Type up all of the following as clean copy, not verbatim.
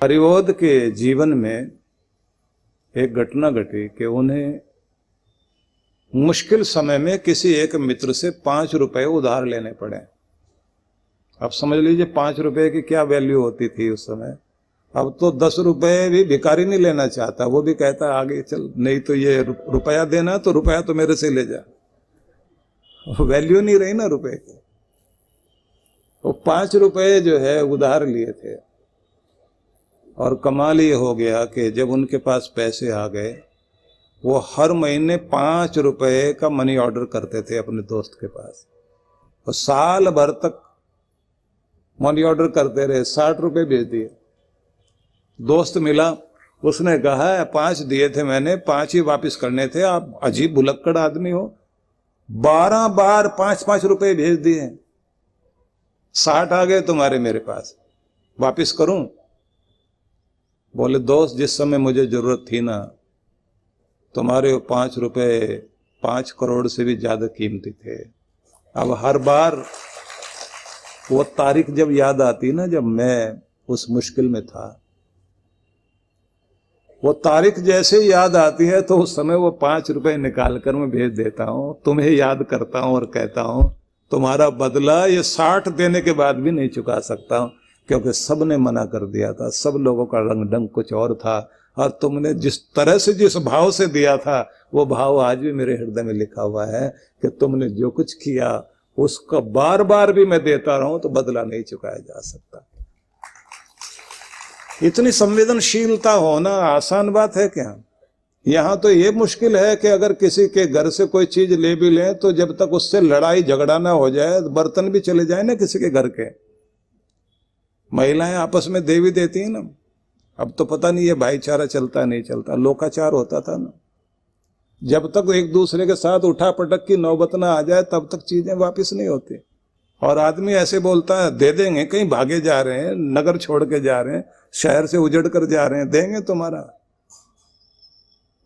हरिबोध के जीवन में एक घटना घटी कि उन्हें मुश्किल समय में किसी एक मित्र से 5 रुपए उधार लेने पड़े। अब समझ लीजिए 5 रुपए की क्या वैल्यू होती थी उस समय। अब तो 10 रुपए भी भिखारी नहीं लेना चाहता, वो भी कहता आगे चल, नहीं तो ये रुपया देना तो रुपया तो मेरे से ले जा। वैल्यू नहीं रही ना रुपए की। वो 5 रुपए जो है उधार लिए थे और कमाल ये हो गया कि जब उनके पास पैसे आ गए वो हर महीने 5 रुपए का मनी ऑर्डर करते थे अपने दोस्त के पास और साल भर तक मनी ऑर्डर करते रहे। 60 रुपए भेज दिए। दोस्त मिला, उसने कहा 5 दिए थे मैंने, 5 ही वापस करने थे। आप अजीब भुलक्कड़ आदमी हो, 12 बार 5-5 रुपए भेज दिए, 60 आ गए तुम्हारे मेरे पास, वापस करूं? बोले दोस्त जिस समय मुझे जरूरत थी ना, तुम्हारे 5 रुपए 5 करोड़ से भी ज्यादा कीमती थे। अब हर बार वो तारीख जब याद आती ना जब मैं उस मुश्किल में था, वो तारीख जैसे याद आती है तो उस समय वो 5 रुपए निकाल कर मैं भेज देता हूं, तुम्हें याद करता हूं और कहता हूं तुम्हारा बदला ये 60 देने के बाद भी नहीं चुका सकता हूं, क्योंकि सब ने मना कर दिया था, सब लोगों का रंग ढंग कुछ और था और तुमने जिस तरह से जिस भाव से दिया था वो भाव आज भी मेरे हृदय में लिखा हुआ है कि तुमने जो कुछ किया उसका बार बार भी मैं देता रहूं तो बदला नहीं चुकाया जा सकता। इतनी संवेदनशीलता होना आसान बात है क्या? यहां तो ये मुश्किल है कि अगर किसी के घर से कोई चीज ले भी लें तो जब तक उससे लड़ाई झगड़ा ना हो जाए, बर्तन भी चले जाए ना किसी के घर के, महिलाएं आपस में देवी देती है ना। अब तो पता नहीं ये भाईचारा चलता नहीं चलता, लोकाचार होता था ना। जब तक एक दूसरे के साथ उठा पटक की नौबत ना आ जाए तब तक चीजें वापस नहीं होती। और आदमी ऐसे बोलता है दे देंगे, कहीं भागे जा रहे हैं, नगर छोड़ के जा रहे हैं, शहर से उजड़ कर जा रहे हैं, देंगे तुम्हारा।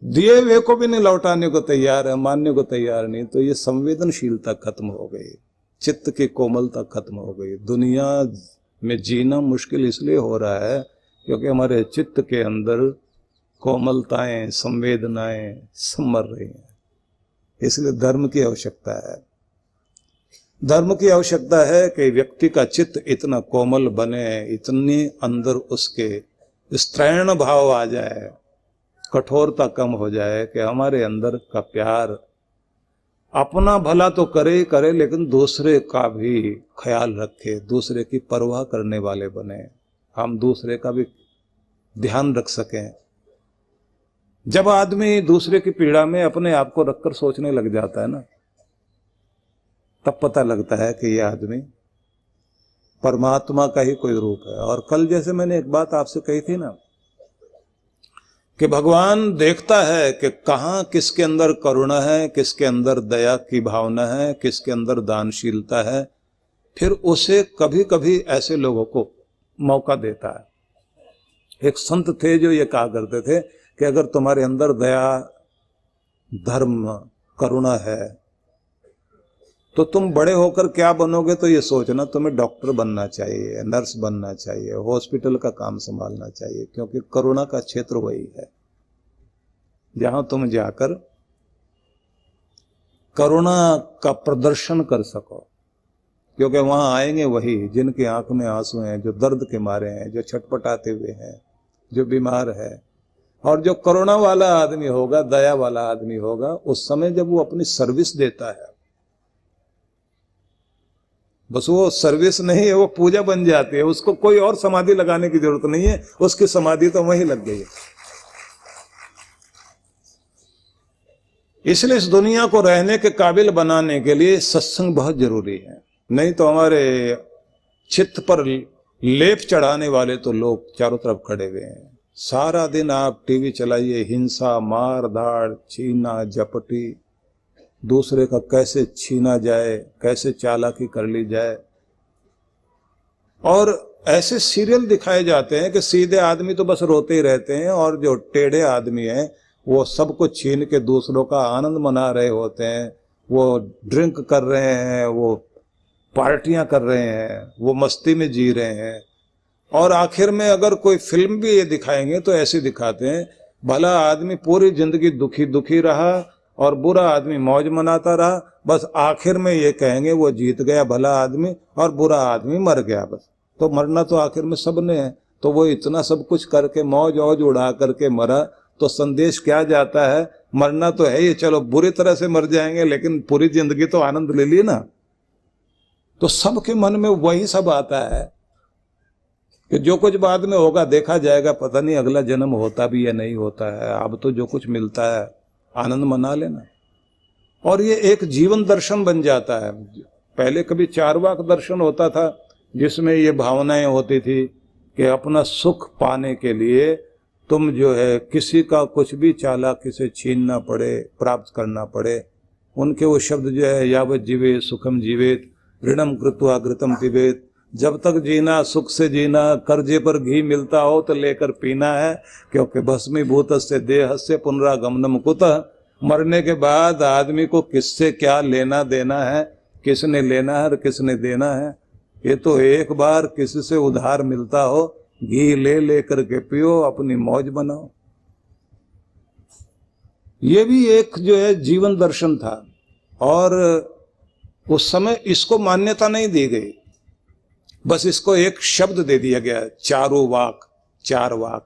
दिए हुए को भी नहीं लौटाने को तैयार है, मानने को तैयार नहीं। तो ये संवेदनशीलता खत्म हो गई, चित्त की कोमलता खत्म हो गई। दुनिया में जीना मुश्किल इसलिए हो रहा है क्योंकि हमारे चित्त के अंदर कोमलताएं, संवेदनाएं सब मर रही हैं। इसलिए धर्म की आवश्यकता है। धर्म की आवश्यकता है कि व्यक्ति का चित्त इतना कोमल बने, इतनी अंदर उसके स्त्रैण भाव आ जाए, कठोरता कम हो जाए कि हमारे अंदर का प्यार अपना भला तो करे करे लेकिन दूसरे का भी ख्याल रखे, दूसरे की परवाह करने वाले बने, हम दूसरे का भी ध्यान रख सकें। जब आदमी दूसरे की पीड़ा में अपने आप को रखकर सोचने लग जाता है ना, तब पता लगता है कि यह आदमी परमात्मा का ही कोई रूप है। और कल जैसे मैंने एक बात आपसे कही थी ना कि भगवान देखता है कि कहाँ किसके अंदर करुणा है, किसके अंदर दया की भावना है, किसके अंदर दानशीलता है, फिर उसे कभी कभी ऐसे लोगों को मौका देता है। एक संत थे जो ये कहा करते थे कि अगर तुम्हारे अंदर दया, धर्म, करुणा है तो तुम बड़े होकर क्या बनोगे तो ये सोचना तुम्हें डॉक्टर बनना चाहिए, नर्स बनना चाहिए, हॉस्पिटल का काम संभालना चाहिए, क्योंकि करुणा का क्षेत्र वही है जहां तुम जाकर करुणा का प्रदर्शन कर सको। क्योंकि वहां आएंगे वही जिनकी आंख में आंसू हैं, जो दर्द के मारे हैं, जो छटपटाते हुए हैं, जो बीमार है। और जो करुणा वाला आदमी होगा, दया वाला आदमी होगा, उस समय जब वो अपनी सर्विस देता है, बस वो सर्विस नहीं है, वो पूजा बन जाती है। उसको कोई और समाधि लगाने की जरूरत नहीं है, उसकी समाधि तो वहीं लग गई है। इसलिए इस दुनिया को रहने के काबिल बनाने के लिए सत्संग बहुत जरूरी है। नहीं तो हमारे चित्त पर लेप चढ़ाने वाले तो लोग चारों तरफ खड़े हुए हैं। सारा दिन आप टीवी चलाइए, हिंसा, मार धाड़, छीना झपटी, दूसरे का कैसे छीना जाए, कैसे चालाकी कर ली जाए। और ऐसे सीरियल दिखाए जाते हैं कि सीधे आदमी तो बस रोते ही रहते हैं और जो टेढ़े आदमी हैं वो सबको छीन के दूसरों का आनंद मना रहे होते हैं। वो ड्रिंक कर रहे हैं, वो पार्टियां कर रहे हैं, वो मस्ती में जी रहे हैं। और आखिर में अगर कोई फिल्म भी ये दिखाएंगे तो ऐसे दिखाते हैं, भला आदमी पूरी जिंदगी दुखी दुखी रहा और बुरा आदमी मौज मनाता रहा, बस आखिर में ये कहेंगे वो जीत गया भला आदमी और बुरा आदमी मर गया। बस तो मरना तो आखिर में सबने है, तो वो इतना सब कुछ करके मौज औज उड़ा करके मरा, तो संदेश क्या जाता है? मरना तो है ही, चलो बुरी तरह से मर जाएंगे लेकिन पूरी जिंदगी तो आनंद ले लिए ना। तो सबके मन में वही सब आता है कि जो कुछ बाद में होगा देखा जाएगा, पता नहीं अगला जन्म होता भी या नहीं होता है, अब तो जो कुछ मिलता है आनंद मना लेना। और ये एक जीवन दर्शन बन जाता है। पहले कभी चारवाक दर्शन होता था जिसमें ये भावनाएं होती थी कि अपना सुख पाने के लिए तुम जो है किसी का कुछ भी चालाकी से छीनना पड़े, प्राप्त करना पड़े। उनके वो शब्द जो है यावत जीवे सुखम जीवेत ऋणम कृत्वा घृतम पिबेत, जब तक जीना सुख से जीना, कर्जे पर घी मिलता हो तो लेकर पीना है, क्योंकि भस्मीभूतस्य देहस्य पुनरागमनम कुतः, मरने के बाद आदमी को किससे क्या लेना देना है, किसने लेना है और किसने देना है। ये तो एक बार किसी से उधार मिलता हो, घी ले करके पियो, अपनी मौज बनाओ। ये भी एक जो है जीवन दर्शन था, और उस समय इसको मान्यता नहीं दी गई, बस इसको एक शब्द दे दिया गया, चारोवाक, चार वाक,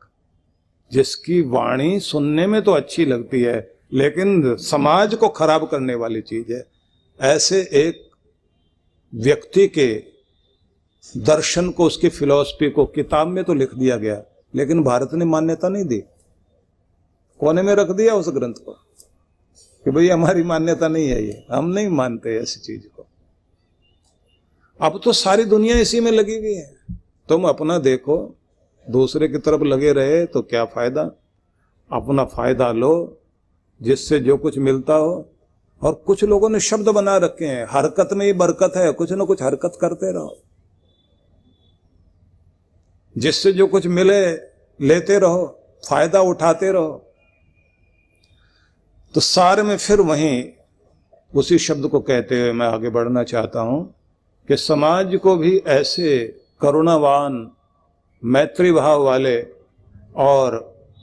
जिसकी वाणी सुनने में तो अच्छी लगती है लेकिन समाज को खराब करने वाली चीज है। ऐसे एक व्यक्ति के दर्शन को, उसकी फिलॉसफी को किताब में तो लिख दिया गया, लेकिन भारत ने मान्यता नहीं दी, कोने में रख दिया उस ग्रंथ को कि भाई हमारी मान्यता नहीं है, ये हम नहीं मानते ऐसी चीज को। अब तो सारी दुनिया इसी में लगी हुई है, तुम अपना देखो, दूसरे की तरफ लगे रहे तो क्या फायदा, अपना फायदा लो जिससे जो कुछ मिलता हो। और कुछ लोगों ने शब्द बना रखे हैं, हरकत में ही बरकत है, कुछ ना कुछ हरकत करते रहो, जिससे जो कुछ मिले लेते रहो, फायदा उठाते रहो। तो सार में फिर वहीं उसी शब्द को कहते हुए मैं आगे बढ़ना चाहता हूं कि समाज को भी ऐसे करुणावान, मैत्री भाव वाले और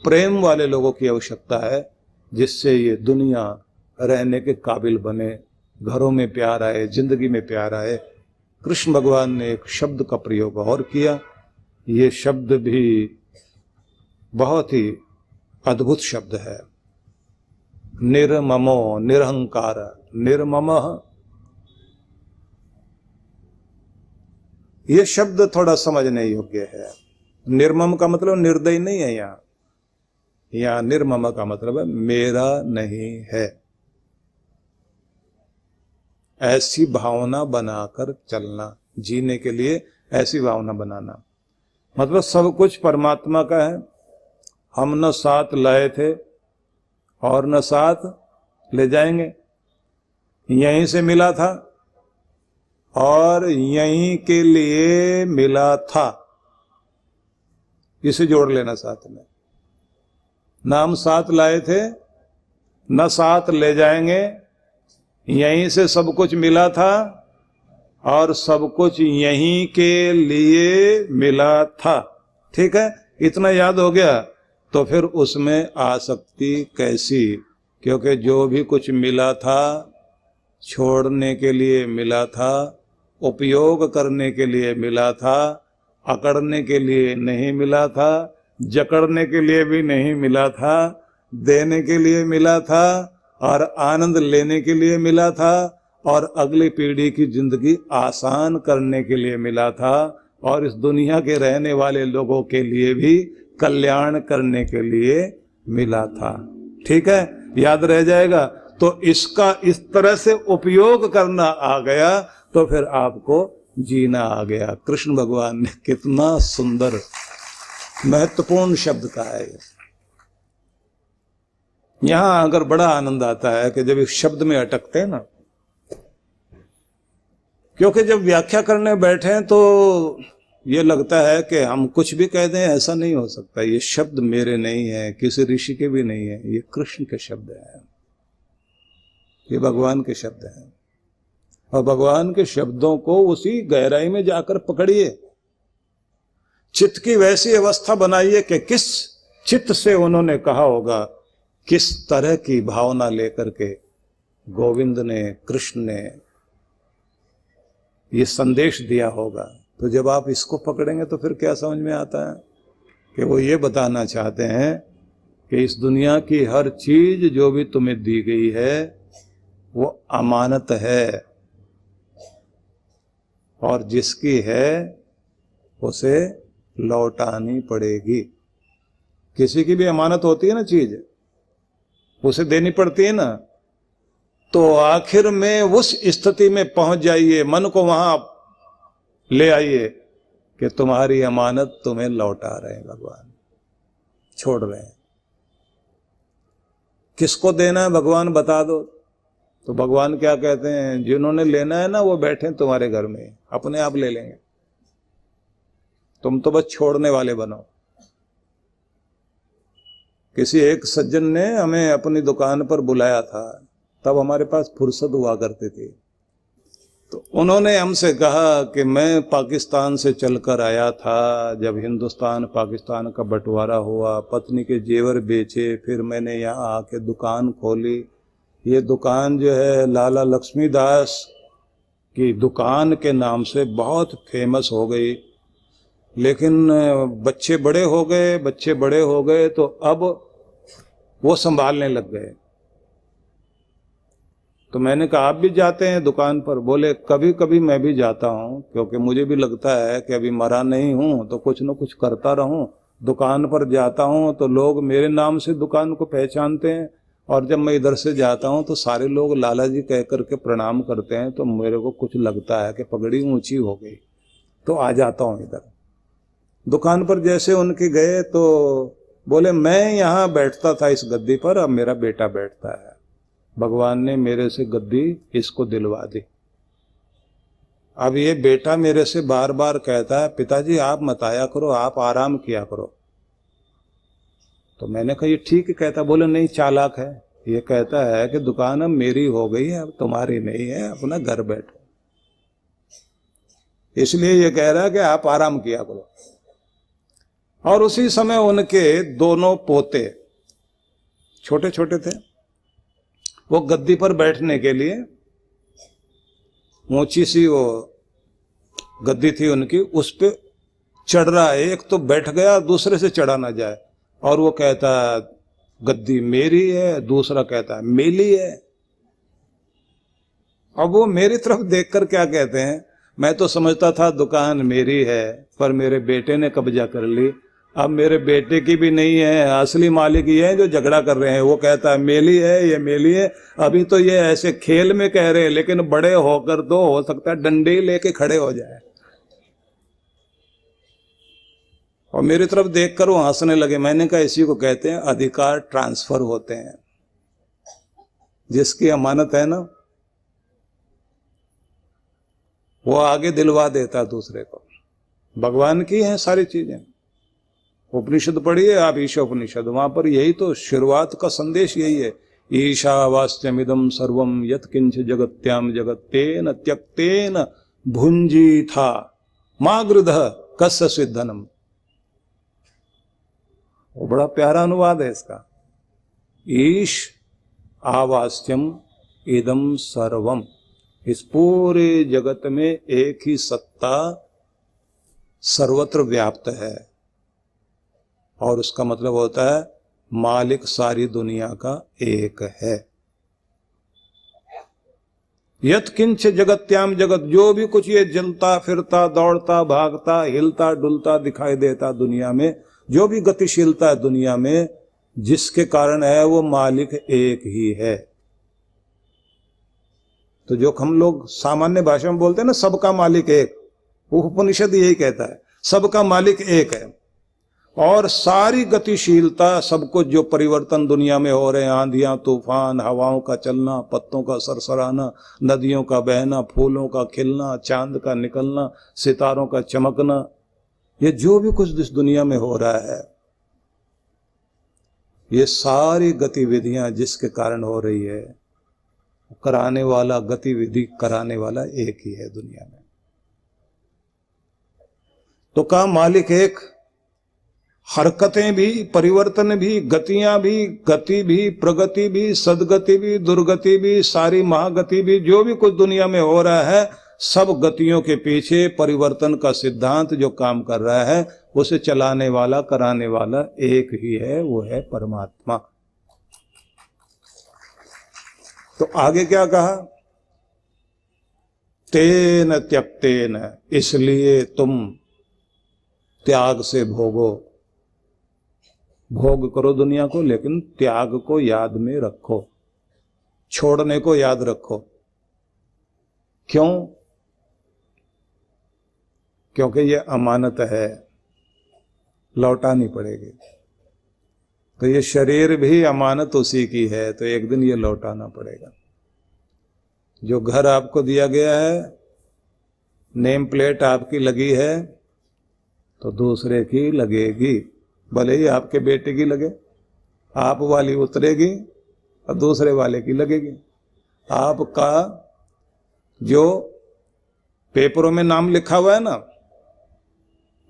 प्रेम वाले लोगों की आवश्यकता है, जिससे ये दुनिया रहने के काबिल बने, घरों में प्यार आए, जिंदगी में प्यार आए। कृष्ण भगवान ने एक शब्द का प्रयोग और किया, ये शब्द भी बहुत ही अद्भुत शब्द है, निर्ममो निरहंकार। निर्ममः, ये शब्द थोड़ा समझने योग्य है। निर्मम का मतलब निर्दयी नहीं है, यहाँ निर्मम का मतलब है मेरा नहीं है, ऐसी भावना बनाकर चलना, जीने के लिए ऐसी भावना बनाना। मतलब सब कुछ परमात्मा का है, हम न साथ लाए थे और न साथ ले जाएंगे, यहीं से मिला था और यहीं के लिए मिला था, इसे जोड़ लेना साथ में। ना हम साथ लाए थे, न साथ ले जाएंगे, यहीं से सब कुछ मिला था और सब कुछ यहीं के लिए मिला था। ठीक है, इतना याद हो गया तो फिर उसमें आसक्ति कैसी, क्योंकि जो भी कुछ मिला था छोड़ने के लिए मिला था, उपयोग करने के लिए मिला था, अकड़ने के लिए नहीं मिला था, जकड़ने के लिए भी नहीं मिला था, देने के लिए मिला था और आनंद लेने के लिए मिला था और अगली पीढ़ी की जिंदगी आसान करने के लिए मिला था और इस दुनिया के रहने वाले लोगों के लिए भी कल्याण करने के लिए मिला था। ठीक है, याद रह जाएगा। तो इसका इस तरह से उपयोग करना आ गया तो फिर आपको जीना आ गया। कृष्ण भगवान ने कितना सुंदर महत्वपूर्ण शब्द कहा है। यहां अगर बड़ा आनंद आता है कि जब इस शब्द में अटकते हैं ना, क्योंकि जब व्याख्या करने बैठे तो ये लगता है कि हम कुछ भी कह दें, ऐसा नहीं हो सकता। ये शब्द मेरे नहीं है, किसी ऋषि के भी नहीं है, ये कृष्ण के शब्द हैं, ये भगवान के शब्द हैं। और भगवान के शब्दों को उसी गहराई में जाकर पकड़िए चित्त की वैसी अवस्था बनाइए कि किस चित्त से उन्होंने कहा होगा, किस तरह की भावना लेकर के गोविंद ने, कृष्ण ने ये संदेश दिया होगा। तो जब आप इसको पकड़ेंगे तो फिर क्या समझ में आता है कि वो ये बताना चाहते हैं कि इस दुनिया की हर चीज जो भी तुम्हें दी गई है वो अमानत है, और जिसकी है उसे लौटानी पड़ेगी। किसी की भी अमानत होती है ना चीज, उसे देनी पड़ती है ना। तो आखिर में उस स्थिति में पहुंच जाइए, मन को वहां ले आइए कि तुम्हारी अमानत तुम्हें लौटा रहे हैं भगवान, छोड़ रहे हैं। किसको देना है भगवान बता दो। तो भगवान क्या कहते हैं, जिन्होंने लेना है ना वो बैठे तुम्हारे घर में, अपने आप ले लेंगे, तुम तो बस छोड़ने वाले बनो। किसी एक सज्जन ने हमें अपनी दुकान पर बुलाया था, तब हमारे पास फुर्सत हुआ करती थी। तो उन्होंने हमसे कहा कि मैं पाकिस्तान से चलकर आया था, जब हिंदुस्तान पाकिस्तान का बंटवारा हुआ, पत्नी के जेवर बेचे, फिर मैंने यहाँ आके दुकान खोली। ये दुकान जो है लाला लक्ष्मीदास की दुकान के नाम से बहुत फेमस हो गई, लेकिन बच्चे बड़े हो गए तो अब वो संभालने लग गए। तो मैंने कहा आप भी जाते हैं दुकान पर? बोले कभी कभी मैं भी जाता हूं, क्योंकि मुझे भी लगता है कि अभी मरा नहीं हूं तो कुछ न कुछ करता रहूं। दुकान पर जाता हूं तो लोग मेरे नाम से दुकान को पहचानते हैं, और जब मैं इधर से जाता हूं तो सारे लोग लाला जी कह करके प्रणाम करते हैं, तो मेरे को कुछ लगता है कि पगड़ी ऊंची हो गई, तो आ जाता हूं इधर। दुकान पर जैसे उनके गए तो बोले मैं यहाँ बैठता था इस गद्दी पर, अब मेरा बेटा बैठता है। भगवान ने मेरे से गद्दी इसको दिलवा दी। अब ये बेटा मेरे से बार बार कहता है पिताजी आप मत आया करो, आप आराम किया करो। तो मैंने कहा ये ठीक है कहता। बोले नहीं चालाक है, ये कहता है कि दुकान अब मेरी हो गई है, अब तुम्हारी नहीं है, अपना घर बैठो, इसलिए ये कह रहा है कि आप आराम किया करो। और उसी समय उनके दोनों पोते छोटे छोटे थे, वो गद्दी पर बैठने के लिए, ऊंची सी वो गद्दी थी उनकी, उस पे चढ़ रहा है। एक तो बैठ गया, दूसरे से चढ़ा ना जाए, और वो कहता गद्दी मेरी है, दूसरा कहता मेली है। अब वो मेरी तरफ देखकर क्या कहते हैं, मैं तो समझता था दुकान मेरी है, पर मेरे बेटे ने कब्जा कर ली। अब मेरे बेटे की भी नहीं है, असली मालिक ये है जो झगड़ा कर रहे हैं। वो कहता है मेली है, ये मेली है। अभी तो ये ऐसे खेल में कह रहे हैं, लेकिन बड़े होकर तो हो सकता है डंडे लेके खड़े हो जाए। और मेरी तरफ देखकर वो हंसने लगे। मैंने कहा इसी को कहते हैं अधिकार ट्रांसफर होते हैं। जिसकी अमानत है ना वो आगे दिलवा देता दूसरे को। भगवान की हैं सारी चीजें। उपनिषद पढ़िए आप, ईशोपनिषद, वहां पर यही तो शुरुआत का संदेश यही है, ईशावास्यमिदं सर्वम यत्किंच जगत्याम जगत्तेन त्यक्तेन भुंजी था मागृध कस्य सिद्धनम। वो बड़ा प्यारा अनुवाद है इसका। ईश आवास्यम इदम सर्वम, इस पूरे जगत में एक ही सत्ता सर्वत्र व्याप्त है, और उसका मतलब होता है मालिक सारी दुनिया का एक है। यत्किंच जगत्याम जगत, जो भी कुछ ये जलता फिरता दौड़ता भागता हिलता डुलता दिखाई देता दुनिया में, जो भी गतिशीलता है दुनिया में, जिसके कारण है वो मालिक एक ही है। तो जो हम लोग सामान्य भाषा में बोलते हैं ना सबका मालिक एक, वो उपनिषद यही कहता है, सबका मालिक एक है। और सारी गतिशीलता, सब कुछ जो परिवर्तन दुनिया में हो रहे हैं, आंधियां तूफान, हवाओं का चलना, पत्तों का सरसराना, नदियों का बहना, फूलों का खिलना, चांद का निकलना, सितारों का चमकना, ये जो भी कुछ इस दुनिया में हो रहा है, ये सारी गतिविधियां जिसके कारण हो रही है, कराने वाला, गतिविधि कराने वाला एक ही है दुनिया में। तो कहा मालिक एक, हरकतें भी, परिवर्तन भी, गतियां भी, गति भी, प्रगति भी, सदगति भी, दुर्गति भी, सारी महागति भी, जो भी कुछ दुनिया में हो रहा है, सब गतियों के पीछे परिवर्तन का सिद्धांत जो काम कर रहा है, उसे चलाने वाला, कराने वाला एक ही है, वो है परमात्मा। तो आगे क्या कहा? तेन त्यक्तेन, इसलिए तुम त्याग से भोगो, भोग करो दुनिया को, लेकिन त्याग को याद में रखो, छोड़ने को याद रखो। क्यों? क्योंकि ये अमानत है, लौटानी पड़ेगी। तो ये शरीर भी अमानत उसी की है, तो एक दिन ये लौटाना पड़ेगा। जो घर आपको दिया गया है, नेम प्लेट आपकी लगी है, तो दूसरे की लगेगी, भले ही आपके बेटे की लगे, आप वाली उतरेगी और दूसरे वाले की लगेगी। आपका जो पेपरों में नाम लिखा हुआ है ना,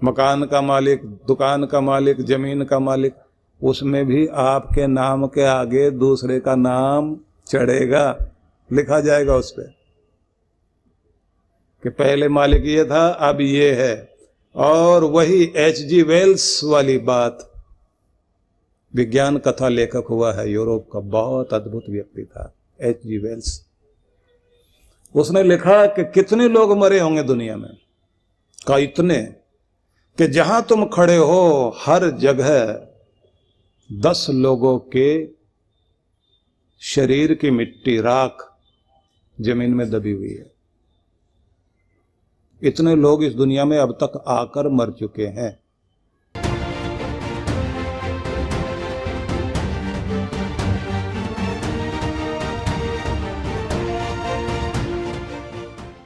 मकान का मालिक, दुकान का मालिक, जमीन का मालिक, उसमें भी आपके नाम के आगे दूसरे का नाम चढ़ेगा, लिखा जाएगा उस पे कि पहले मालिक ये था, अब ये है। और वही H.G. वेल्स वाली बात, विज्ञान कथा लेखक हुआ है यूरोप का, बहुत अद्भुत व्यक्ति था H.G. वेल्स। उसने लिखा कि कितने लोग मरे होंगे दुनिया में, का इतने कि जहां तुम खड़े हो हर जगह 10 लोगों के शरीर की मिट्टी, राख जमीन में दबी हुई है। इतने लोग इस दुनिया में अब तक आकर मर चुके हैं।